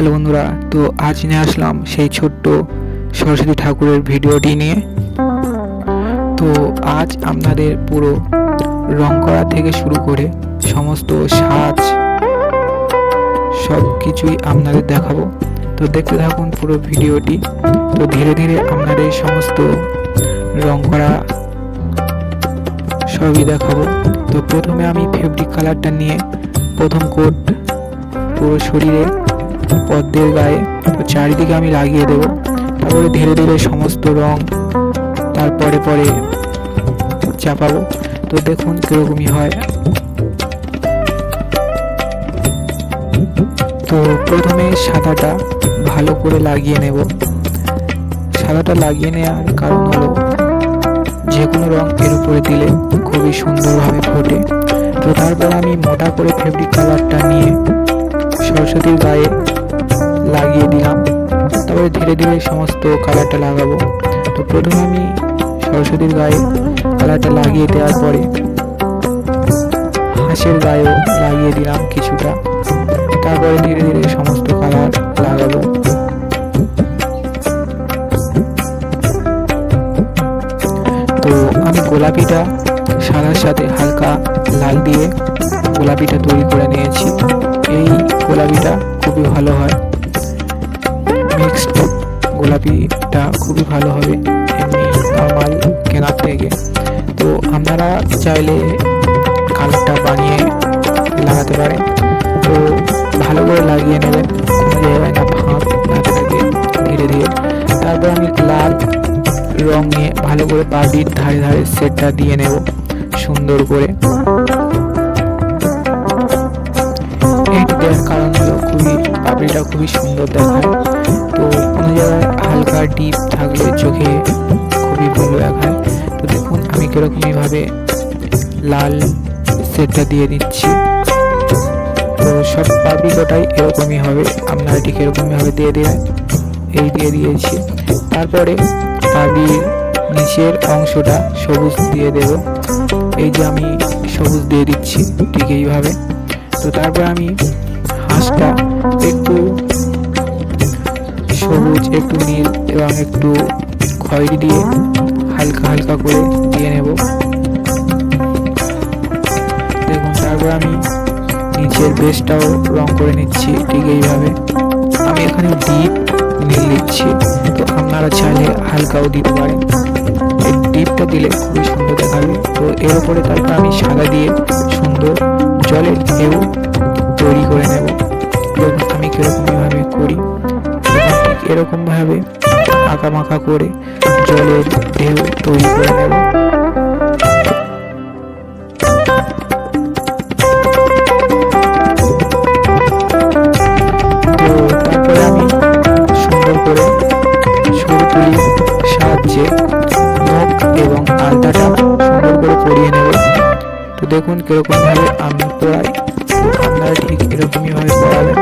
Hello বন্ধুরা, তো আজ নিয়ে আসলাম সেই ছোট্ট সরস্বতী ঠাকুরের ভিডিওটি নিয়ে। তো আজ আপনাদের পুরো রং করা থেকে শুরু করে সমস্ত সাজ সব কিছুই আপনাদের দেখাবো। তো দেখতে থাকুন পুরো ভিডিওটি। তো ধীরে ধীরে আপনাদের সমস্ত রং করা সবই দেখাবো। তো প্রথমে আমি ফেব্রিক কালারটা নিয়ে প্রথম কোট পুরো শরীরে পদ্মের গায়ে তো চারিদিকে আমি লাগিয়ে দেব। তারপরে ধীরে ধীরে সমস্ত রং তারপরে পরে চাপাবো। তো দেখুন কীরকমই হয়। তো প্রথমে সাদাটা ভালো করে লাগিয়ে নেব। সাদাটা লাগিয়ে নেওয়ার কারণ হলো যে কোনো রং এর উপরে দিলে খুবই সুন্দরভাবে ফোটে। তো তারপর আমি মোটা করে ফেব্রিক কালারটা নিয়ে সরস্বতীর গায়ে লাগিয়ে দিলাম। তারপরে ধীরে ধীরে সমস্ত কালারটা লাগাবো। তো প্রথমে আমি সরস্বতীর গায়ে কালারটা লাগিয়ে দেওয়ার পরে হাঁসের গায়েও লাগিয়ে দিলাম কিছুটা। তারপরে ধীরে ধীরে সমস্ত কালার লাগাবো। তো আমি গোলাপিটা সাদার সাথে হালকা লাল দিয়ে গোলাপিটা তৈরি করে নিয়েছি। এই গোলাপিটা খুবই ভালো হয়, মিক্সড গোলাপিটা খুবই ভালো হবে এমনি নর্মাল কেনার থেকে। তো আপনারা চাইলে কালারটা বানিয়ে লাগাতে পারেন। তো ভালো করে লাগিয়ে নেবেন, কোনো জায়গায় না ফাঁক না থাকে। ধীরে ধীরে তারপর আমি লাল রং নিয়ে ভালো করে পাটির ধারে ধারে সেটটা দিয়ে নেব সুন্দর করে। এইটা দেওয়ার কারণ হলো পাপড়িটা খুবই সুন্দর দেখায়। তো কোনো জায়গায় হালকা ডিপ থাকলে চোখে খুবই ভালো দেখায়। তো দেখুন আমি কীরকমইভাবে লাল সেটটা দিয়ে দিচ্ছি। তো সব পাপড়িটাই এরকমই হবে, আপনারা ঠিক এরকমইভাবে দিয়ে দেবেন। এই দিয়ে দিয়েছি। তারপরে পাপড়ির নিচের অংশটা সবুজ দিয়ে দেব। এই যে আমি সবুজ দিয়ে দিচ্ছি ঠিক এইভাবে। তো তারপর আমি হাঁসটা একটু সবুজ, একটু নীল এবং একটু খয়েরি দিয়ে হালকা হালকা করে দিয়ে নেব। দেখুন তারপর আমি নিচের বেসটাও রং করে নিচ্ছি ঠিক এইভাবে। আমি এখানে ডিপ নীল দিচ্ছি, তো আপনারা চাইলে হালকাও দিতে পারেন। এই ডিপটা দিলে খুবই সুন্দর দেখাবে। তো এর উপরে তারপর আমি সাদা দিয়ে সুন্দর জলের ঢেউ তৈরি করে নেব। দেখুন আমি কীরকমভাবে করি, ঠিক এরকমভাবে আঁকা মাখা করে জলের ঢেউ তৈরি করে নেব। তো তারপরে আমি সুন্দর করে সরু তুলির সাহায্যে নখ এবং আলতাটা সুন্দর করে পরিয়ে নেব। তো দেখুন কীরকমভাবে আমি পড়াই। তো আপনারা ঠিক এরকমইভাবে পড়াবেন।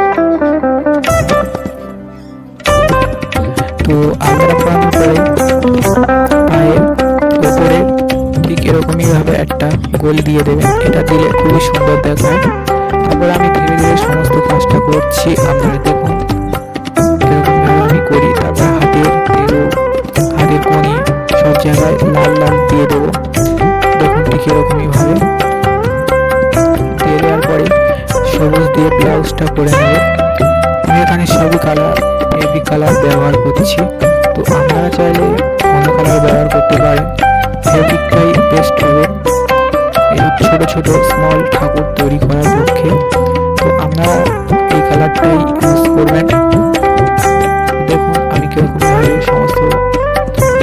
তো আলতা পড়ানোর পরে পায়ের উপরে ঠিক এরকমইভাবে একটা গোল দিয়ে দেবেন। এটা দিলে খুবই সুন্দর দেখায়। তারপর আমি ধীরে ধীরে সমস্ত কাজটা করছি, আপনারা দেখুন এরকমভাবে আমি করি। তারপর হাতের তেলো, হাতের কোণে সব জায়গায় লাল লাল দিয়ে দেবো। দেখুন ঠিক এরকমইভাবে দিয়ে দেওয়ার পরে সবুজ দিয়ে ব্লাউজটা করে নেব। আমি এখানে সবই কালার ফেব্রিক কালার ব্যবহার করছি। তো আপনারা চাইলে অন্য কালার ব্যবহার করতে পারেন, ফেব্রিকটাই বেস্ট হবে এই ছোট ছোট স্মল ঠাকুর তৈরি করার পক্ষে। তো আপনারা এই কালারটাই ইউজ করবেন। দেখুন আমি কীরকমভাবে সমস্ত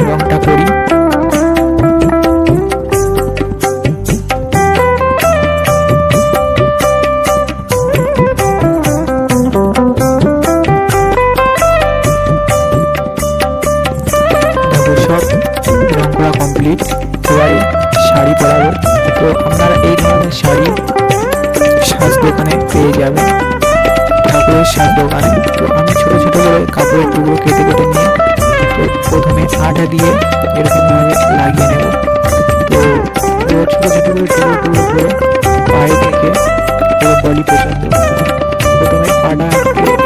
রংটা করি। রং করা কমপ্লিট। এবারে শাড়ি পরাবো। তো আপনারা এই ধরনের শাড়ি সাজ দোকানে পেয়ে যাবেন, ঠাকুরের সাজ দোকানে। তো আমি ছোটো ছোটো করে কাপড়ের টুকরো কেটে কেটে নিয়ে প্রথমে আটা দিয়ে এরকমভাবে লাগিয়ে নেব। তো ছোটো ছোটো করে টুকরো টুকরো করে পায়ে থেকে পুরো বলি পর্যন্ত প্রথমে পাটা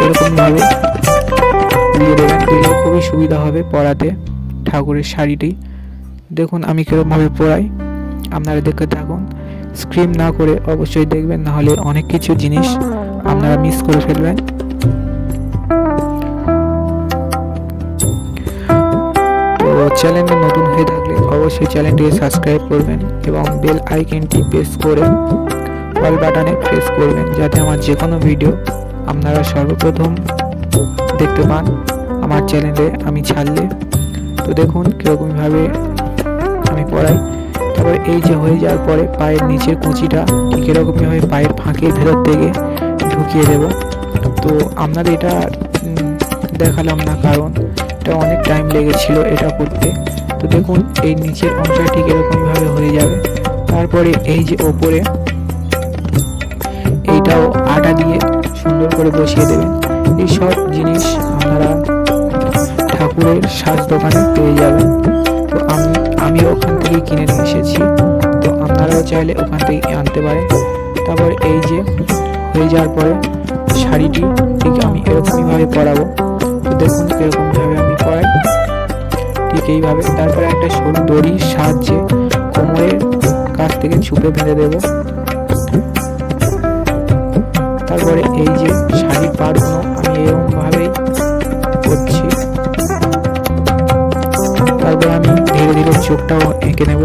এরকমভাবে দিয়ে দেবেন, দিলে খুবই সুবিধা হবে পরাতে ঠাকুরের শাড়িটি। দেখুন আমি কীরকমভাবে পরাই, আপনারা দেখতে থাকুন, স্ক্রিপ না করে অবশ্যই দেখবেন, নাহলে অনেক কিছু জিনিস আপনারা মিস করে ফেলবেন। তো চ্যানেলে নতুন হয়ে থাকলে অবশ্যই চ্যানেলটিকে সাবস্ক্রাইব করবেন এবং বেল আইকনটি প্রেস করে অল বাটনে প্রেস করবেন, যাতে আমার যে কোনো ভিডিও আপনারা সর্বপ্রথম দেখতে পান আমার চ্যানেলে আমি ছাড়লে। তো দেখুন কীরকমভাবে আমি পরাই। তারপর এই যে হয়ে যাওয়ার পরে পায়ের নিচের কুঁচিটা ঠিক এরকমভাবে পায়ের ফাঁকের ভেতর থেকে ঢুকিয়ে দেব। তো আপনাদের এটা দেখালাম না, কারণ এটা অনেক টাইম লেগেছিল এটা করতে। তো দেখুন এই নিচের অংশটা ঠিক এরকমভাবে হয়ে যাবে। তারপরে এই যে ওপরে এইটাও আটা দিয়ে সুন্দর করে বসিয়ে দেবেন। এই সব জিনিস আপনারা ঠাকুরের সাজ দোকানে পেয়ে যাবেন। তো আমি ওখান থেকে কিনে নিয়ে এসেছি, তো আপনারাও চাইলে ওখান থেকে আনতে পারেন। তারপর এই যে হয়ে যাওয়ার পরে শাড়িটি ঠিক আমি এরকমইভাবে পরাবো। তো দেখুন এরকমভাবে আমি পরাই ঠিক এইভাবে। তারপরে একটা সরু দড়ির সাহায্যে কোমরের কাছ থেকে চুপে বেঁধে দেব। তারপরে এই যে শাড়ির পাড়গুলো আমি এরকমভাবেই করছি। তারপর আমি ধীরে ধীরে চোখটাও এঁকে নেব,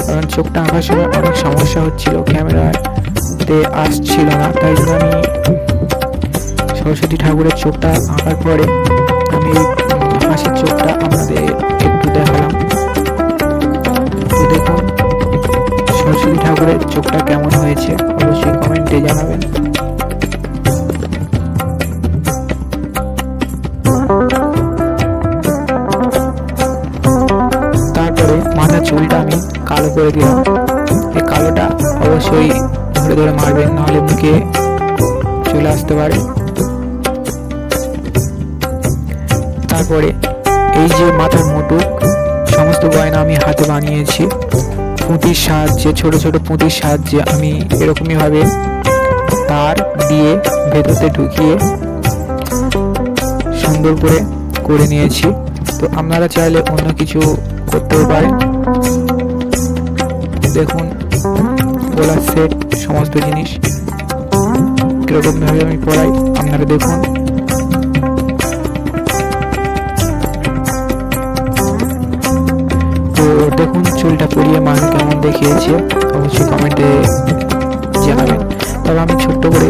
কারণ চোখটা আঁকার সময় অনেক সমস্যা হচ্ছিল, ক্যামেরাতে আসছিল না। তাই জন্য আমি সরস্বতী ঠাকুরের চোখটা আঁকার পরে আমি হাসির চোখটা আপনাদের একটু দেখালাম। তো দেখুন সরস্বতী ঠাকুরের চোখটা কেমন হয়েছে অবশ্যই কমেন্টে জানাবেন। তারপরে মাথার চুলটা আমি কালো করে দিলাম। এই কালোটা অবশ্যই ধরে ধরে মারবেন, নাহলে মুখে চলে আসতে পারে। তারপরে এই যে মাথার মুটুক সমস্ত গয়না আমি হাতে বানিয়েছি পুঁতির সাহায্যে, ছোট ছোট পুঁতির সাহায্যে আমি এরকমইভাবে তার দিয়ে ভেতরতে ঢুকিয়ে সুন্দর করে নিয়েছি। তো আপনারা চাইলে অন্য কিছু করতেও পারেন। দেখুন গলার সেট সমস্ত জিনিস কীরকমভাবে আমি পরাই আপনারা দেখুন। তো দেখুন চুলটা পরিয়ে মানুষ কেমন দেখিয়েছে অবশ্যই কমেন্টে জানাবেন। তবে আমি ছোট্ট করে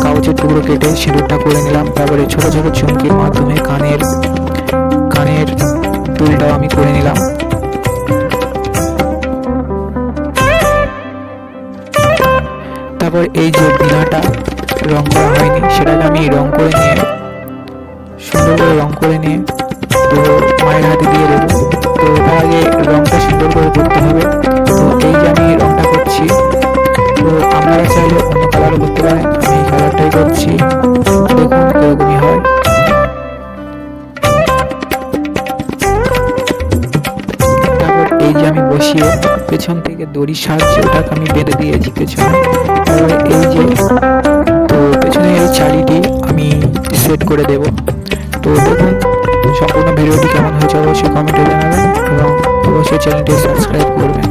কাগজের টুকরো কেটে সিঁদুরটা করে নিলাম। তারপরে ছোট ছোট চুমকির মাধ্যমে কানের দুলটাও আমি করে নিলাম। তারপর এই যে বিনাটা রং করা হয়নি সেটাকে আমি রং করে নিয়ে সুন্দর করে রং করে নিয়ে তো মায়ের হাতে দিয়ে দেবো। তো তার আগে রংটা সুন্দর করে করতে হবে। তো এই যে আমি রংটা করছি, তো আপনারা চাইলে অন্য কালারও করতে পারেন, আমি এই কালারটাই করছি। দেখুন এরকমই হয়। তারপর এই যে আমি বসিয়ে পেছন থেকে দড়ির সাহায্যে ওটাকে আমি বেঁধে দিয়েছি পেছনে। তারপরে এই যে তো পেছনে এই চারিটি আমি সেট করে দেব। তো দেখুন সম্পূর্ণ ভিডিওটি কেমন হয়েছে অবশ্যই কমেন্টে জানাবেন এবং অবশ্যই চ্যানেলটি সাবস্ক্রাইব করবেন।